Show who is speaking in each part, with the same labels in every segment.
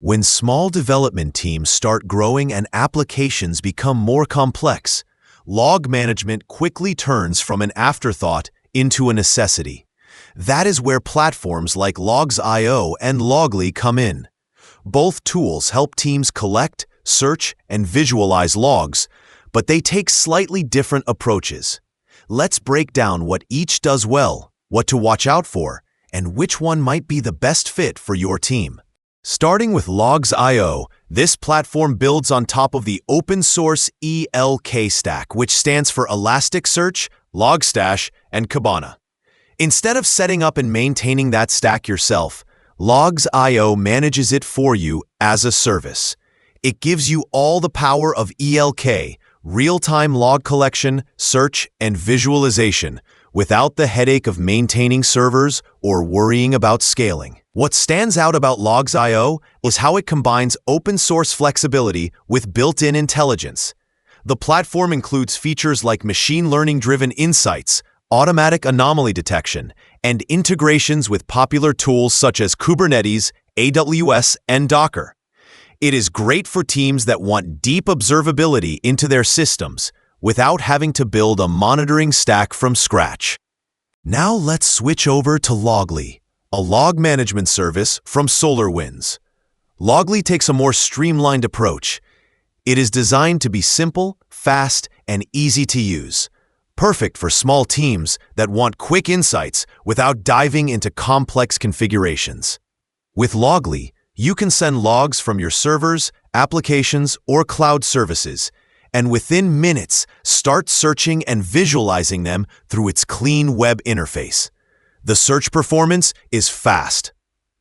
Speaker 1: When small development teams start growing and applications become more complex, log management quickly turns from an afterthought into a necessity. That is where platforms like Logs.io and Loggly come in. Both tools help teams collect, search, and visualize logs, but they take slightly different approaches. Let's break down what each does well, what to watch out for, and which one might be the best fit for your team. Starting with Logs.io, this platform builds on top of the open-source ELK stack, which stands for Elasticsearch, Logstash, and Kibana. Instead of setting up and maintaining that stack yourself, Logs.io manages it for you as a service. It gives you all the power of ELK, real-time log collection, search, and visualization, without the headache of maintaining servers or worrying about scaling. What stands out about Logs.io is how it combines open-source flexibility with built-in intelligence. The platform includes features like machine learning-driven insights, automatic anomaly detection, and integrations with popular tools such as Kubernetes, AWS, and Docker. It is great for teams that want deep observability into their systems without having to build a monitoring stack from scratch. Now let's switch over to Loggly, a log management service from SolarWinds. Loggly takes a more streamlined approach. It is designed to be simple, fast, and easy to use, perfect for small teams that want quick insights without diving into complex configurations. With Loggly, you can send logs from your servers, applications, or cloud services, and within minutes, start searching and visualizing them through its clean web interface. The search performance is fast,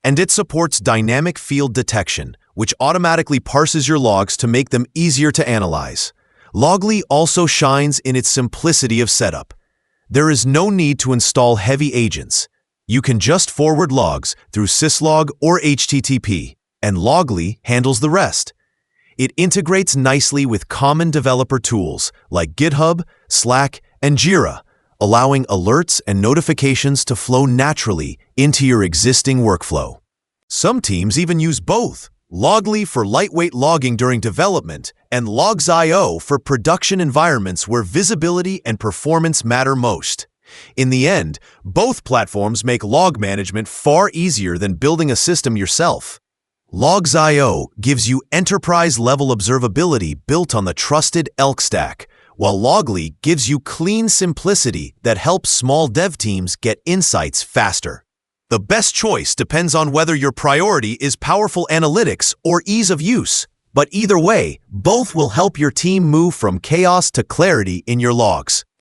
Speaker 1: and it supports dynamic field detection, which automatically parses your logs to make them easier to analyze. Loggly also shines in its simplicity of setup. There is no need to install heavy agents. You can just forward logs through syslog or HTTP, and Loggly handles the rest. It integrates nicely with common developer tools like GitHub, Slack, and Jira, allowing alerts and notifications to flow naturally into your existing workflow. Some teams even use both, Loggly for lightweight logging during development and Logs.io for production environments where visibility and performance matter most. In the end, both platforms make log management far easier than building a system yourself. Logs.io gives you enterprise-level observability built on the trusted ELK stack, while Loggly gives you clean simplicity that helps small dev teams get insights faster. The best choice depends on whether your priority is powerful analytics or ease of use, but either way, both will help your team move from chaos to clarity in your logs.